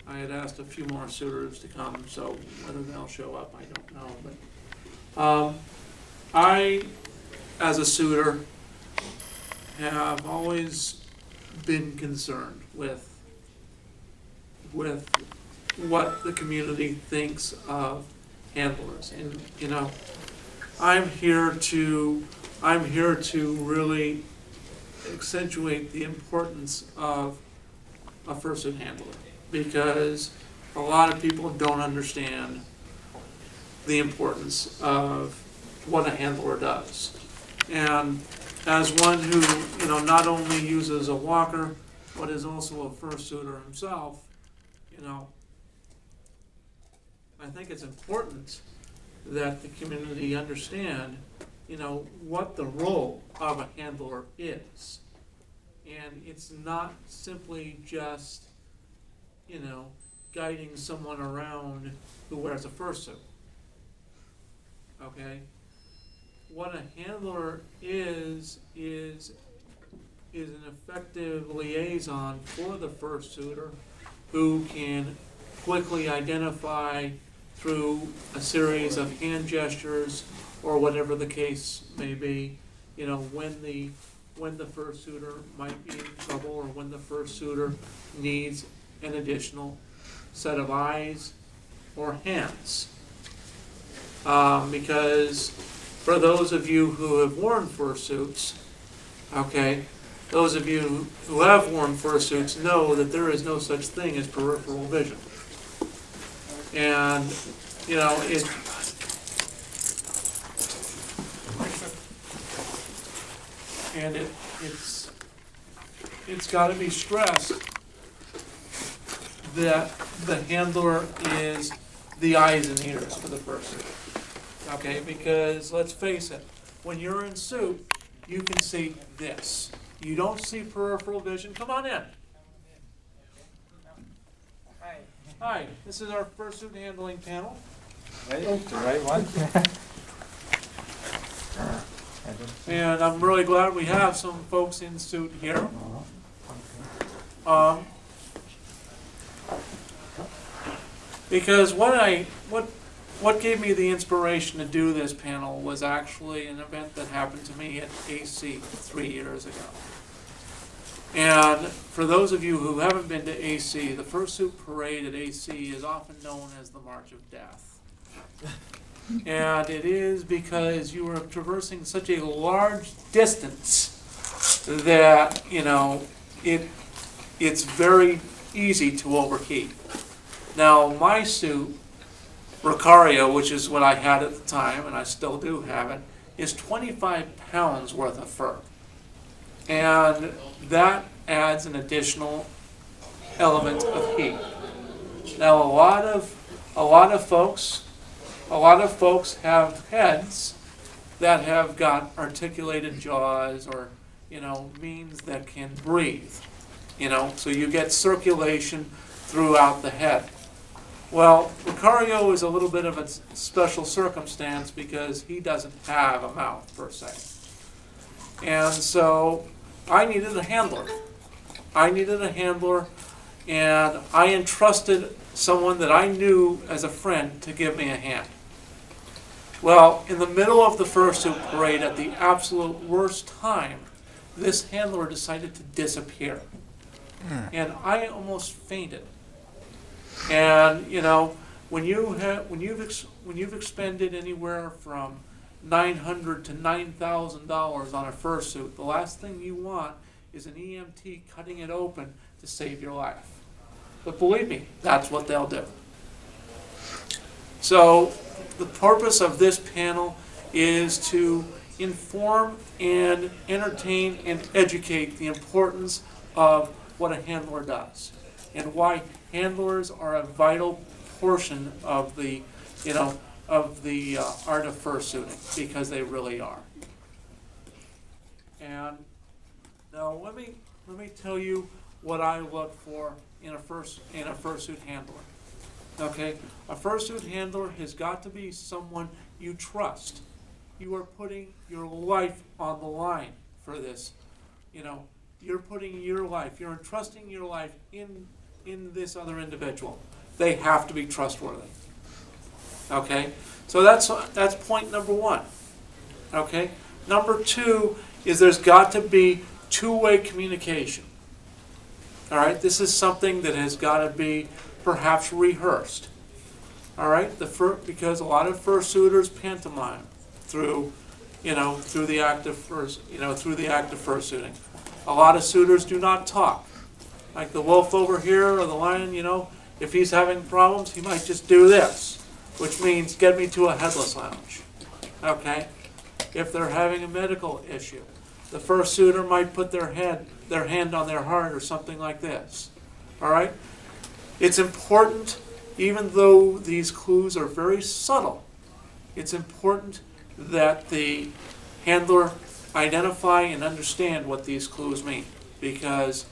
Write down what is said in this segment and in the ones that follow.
I had asked a few more suitors to come, so whether they'll show up, I don't know. But I, as a suitor, have always been concerned with what the community thinks of handlers, and I'm here to really accentuate the importance of a fursuit handler, because a lot of people don't understand the importance of what a handler does. And as one who not only uses a walker but is also a fursuiter himself, I think it's important that the community understand what the role of a handler is. And it's not simply just guiding someone around who wears a fursuit. Okay? What a handler is an effective liaison for the fursuiter, who can quickly identify through a series of hand gestures or whatever the case may be, when the fursuiter might be in trouble, or when the fursuiter needs an additional set of eyes or hands. Because for those of you who have worn fursuits, okay, those of you who have worn fursuits know that there is no such thing as peripheral vision. And, it's got to be stressed that the handler is the eyes and ears for the person. Okay, because let's face it, when you're in suit, you can see this. You don't see peripheral vision. Come on in. Hi. Hi, this is our fursuit handling panel. Right, the right one. And I'm really glad we have some folks in suit here. Because what gave me the inspiration to do this panel was actually an event that happened to me at AC 3 years ago. And for those of you who haven't been to AC, the fursuit parade at AC is often known as the March of Death. And it is because you are traversing such a large distance that, it's very easy to overheat. Now, my suit, Rukario, which is what I had at the time, and I still do have it, is 25 pounds worth of fur. And that adds an additional element of heat. Now, a lot of folks have heads that have got articulated jaws, or means that can breathe. So you get circulation throughout the head. Well, Rukario is a little bit of a special circumstance because he doesn't have a mouth per se. And so I needed a handler. And I entrusted someone that I knew as a friend to give me a hand. Well, in the middle of the fursuit parade, at the absolute worst time, this handler decided to disappear. And I almost fainted. And when you've expended anywhere from $900 to $9,000 on a fursuit, the last thing you want is an EMT cutting it open to save your life. But believe me, that's what they'll do. So the purpose of this panel is to inform and entertain and educate the importance of what a handler does, and why handlers are a vital portion of the art of fursuiting, because they really are. And now let me tell you what I look for in a fursuit handler. Okay, a fursuit handler has got to be someone you trust. You are putting your life on the line for this. You're putting your life, you're entrusting your life in this other individual. They have to be trustworthy. Okay? So that's point number one. Okay? Number two is there's got to be two-way communication. All right? This is something that has got to be perhaps rehearsed. All right? Because a lot of fursuiters pantomime through the act of fursuiting. A lot of suitors do not talk. Like the wolf over here or the lion, if he's having problems, he might just do this, which means get me to a headless lounge. Okay? If they're having a medical issue, the fursuiter might put their hand on their heart or something like this. All right? It's important, even though these clues are very subtle, it's important that the handler identify and understand what these clues mean, because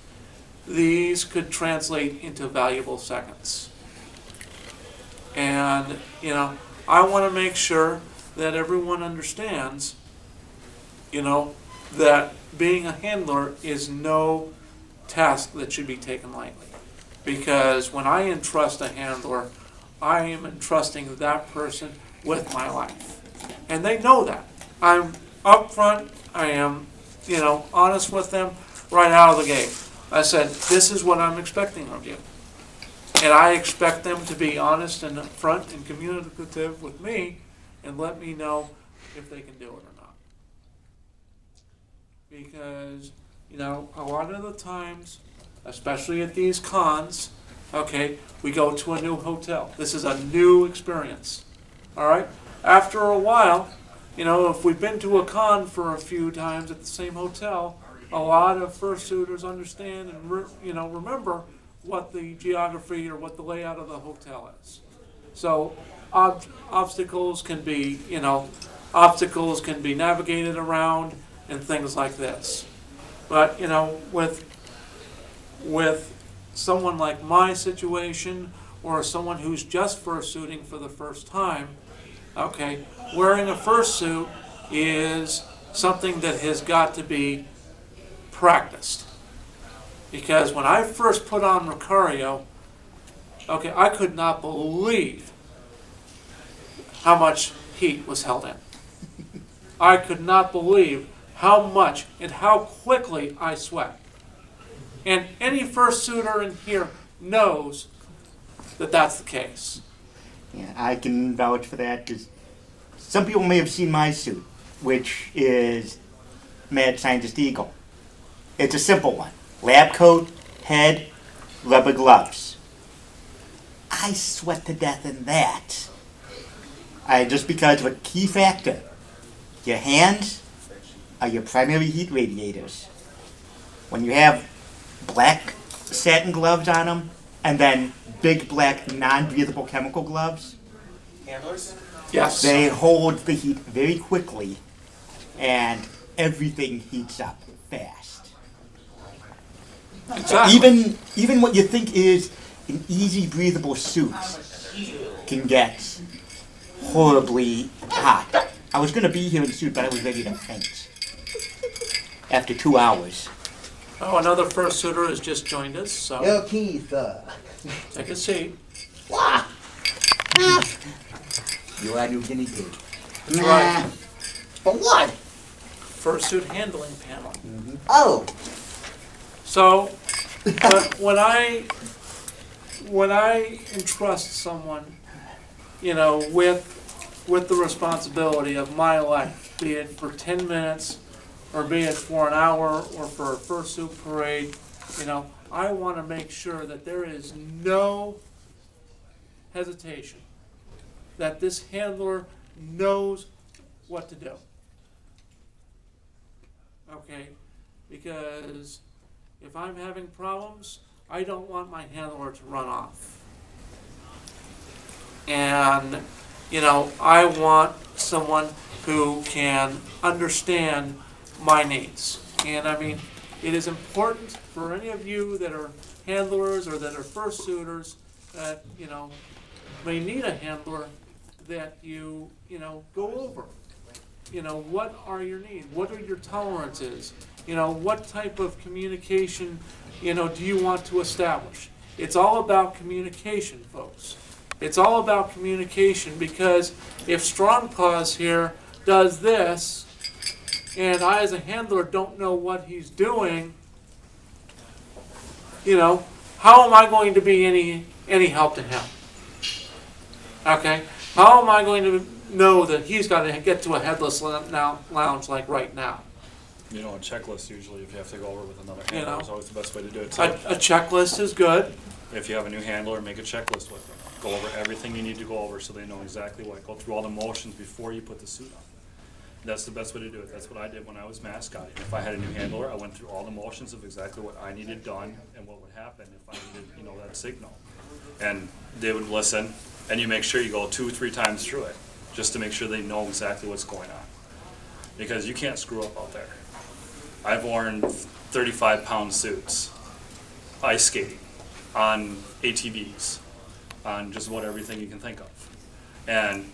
these could translate into valuable seconds. And, I want to make sure that everyone understands, that being a handler is no task that should be taken lightly. Because when I entrust a handler, I am entrusting that person with my life. And they know that. I'm upfront, I am, honest with them right out of the gate. I said, this is what I'm expecting of you. And I expect them to be honest and upfront and communicative with me and let me know if they can do it or not. Because, a lot of the times, especially at these cons, okay, we go to a new hotel. This is a new experience. All right? After a while, if we've been to a con for a few times at the same hotel, a lot of fursuiters understand and remember what the geography or what the layout of the hotel is. So obstacles can be navigated around and things like this. But with someone like my situation or someone who's just fursuiting for the first time, okay, wearing a fursuit is something that has got to be practiced. Because when I first put on Rukario, okay, I could not believe how much heat was held in. I could not believe how much and how quickly I sweat. And any fursuiter in here knows that that's the case. Yeah, I can vouch for that because some people may have seen my suit, which is Mad Scientist Eagle. It's a simple one. Lab coat, head, rubber gloves. I sweat to death in that. Just because of a key factor. Your hands are your primary heat radiators. When you have black satin gloves on them, and then big black non-breathable chemical gloves, Handlers? Yes. they hold the heat very quickly, and everything heats up fast. Exactly. Even what you think is an easy breathable suit can get horribly hot. I was going to be here in the suit, but I was ready to faint after 2 hours. Oh, another fursuiter has just joined us, so Yo, Keith, take a seat. You're our new guinea pig. Right. for what? Fursuit handling panel. Oh, So, when I entrust someone, with the responsibility of my life, be it for 10 minutes, or be it for an hour, or for a fursuit parade, I want to make sure that there is no hesitation, that this handler knows what to do. Okay? Because if I'm having problems, I don't want my handler to run off. And, I want someone who can understand my needs. And it is important for any of you that are handlers or that are fursuiters that, may need a handler that you go over. What are your needs? What are your tolerances? What type of communication, do you want to establish? It's all about communication, folks. It's all about communication, because if Strong Paws here does this, and I as a handler don't know what he's doing, you know, how am I going to be any help to him? Okay? How am I going to know that he's got to get to a headless lounge like right now? You know, a checklist usually, if you have to go over with another You handler, know. is always the best way to do it too. A checklist is good. If you have a new handler, make a checklist with them. Go over everything you need to go over so they know exactly what. Go through all the motions before you put the suit on. That's the best way to do it. That's what I did when I was mascotting. If I had a new handler, I went through all the motions of exactly what I needed done and what would happen if I needed, you know, that signal. And they would listen, and you make sure you go 2 or 3 times through it, just to make sure they know exactly what's going on. Because you can't screw up out there. I've worn 35-pound suits, ice skating, on ATVs, on just about everything you can think of. And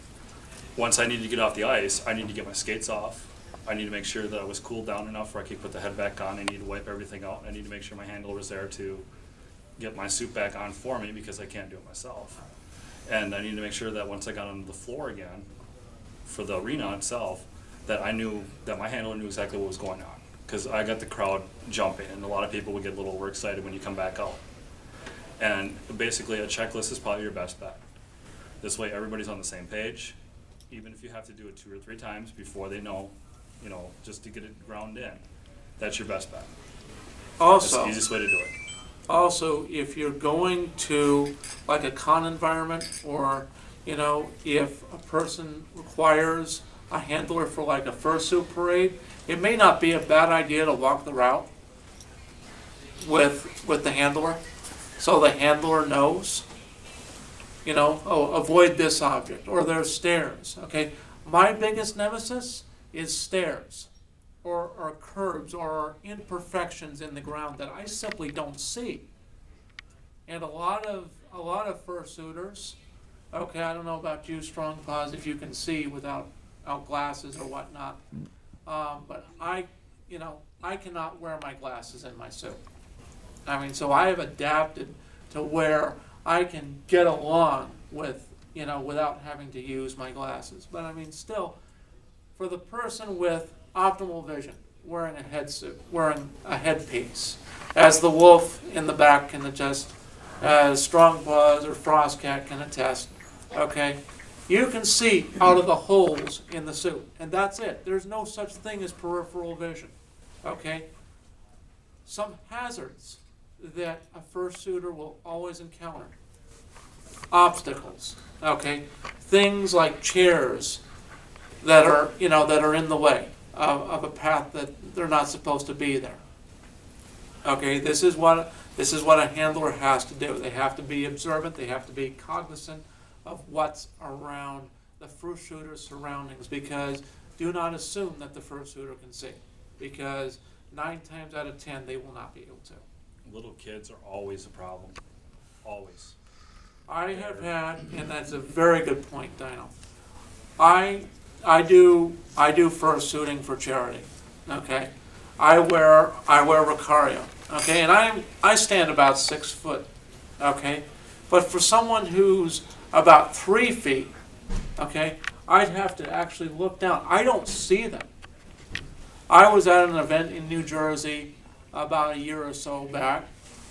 once I need to get off the ice, I need to get my skates off. I need to make sure that I was cooled down enough where I could put the head back on. I need to wipe everything out. I need to make sure my handler was there to get my suit back on for me, because I can't do it myself. And I need to make sure that once I got onto the floor again, for the arena itself, that I knew that my handler knew exactly what was going on. Because I got the crowd jumping, and a lot of people would get a little overexcited when you come back out. And basically, a checklist is probably your best bet. This way, everybody's on the same page. Even if you have to do it 2 or 3 times before they know, you know, just to get it ground in, that's your best bet. That's Also, the easiest way to do it. Also, if you're going to like a con environment, or, you know, if a person requires a handler for like a fursuit parade, it may not be a bad idea to walk the route with the handler, so the handler knows, you know, oh, avoid this object, or there's stairs, okay? My biggest nemesis is stairs, or curbs, or imperfections in the ground that I simply don't see. And a lot of fursuiters, okay, I don't know about you, Strong Paws, if you can see without glasses or whatnot, but I cannot wear my glasses in my suit. I mean, so I have adapted to where I can get along with, you know, without having to use my glasses. But I mean, still, for the person with optimal vision, wearing a headsuit, wearing a headpiece, as the wolf in the back can attest, as Strong Paws or Frostcat can attest, okay, you can see out of the holes in the suit, and that's it. There's no such thing as peripheral vision, okay? Some hazards that a fursuiter will always encounter. Obstacles, okay? Things like chairs that are, you know, that are in the way of a path that they're not supposed to be there. Okay, this is what a handler has to do. They have to be observant, they have to be cognizant of what's around the fursuiter's surroundings, because do not assume that the fursuiter can see, because 9 times out of 10 they will not be able to. Little kids are always a problem. Always. I have had, and that's a very good point, Dino. I do fursuiting for charity. Okay, I wear Rukario. Okay, and I stand about 6 foot. Okay, but for someone who's about 3 feet, okay, I'd have to actually look down. I don't see them. I was at an event in New Jersey about a year or so back,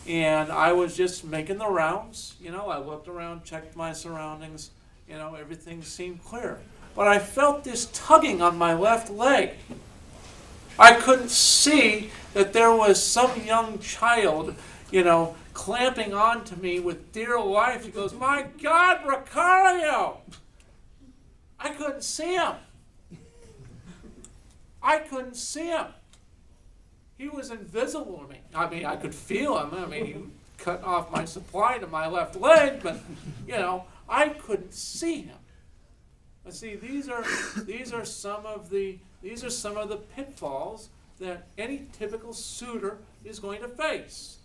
and I was just making the rounds. You know, I looked around, checked my surroundings, you know, everything seemed clear. But I felt this tugging on my left leg. I couldn't see that there was some young child, you know, clamping onto me with dear life. He goes, "My God, Rukario!" I couldn't see him. I couldn't see him. He was invisible to me. I mean, I could feel him. I mean, he cut off my supply to my left leg, but, you know, I couldn't see him. But see, these are some of the pitfalls that any typical suitor is going to face.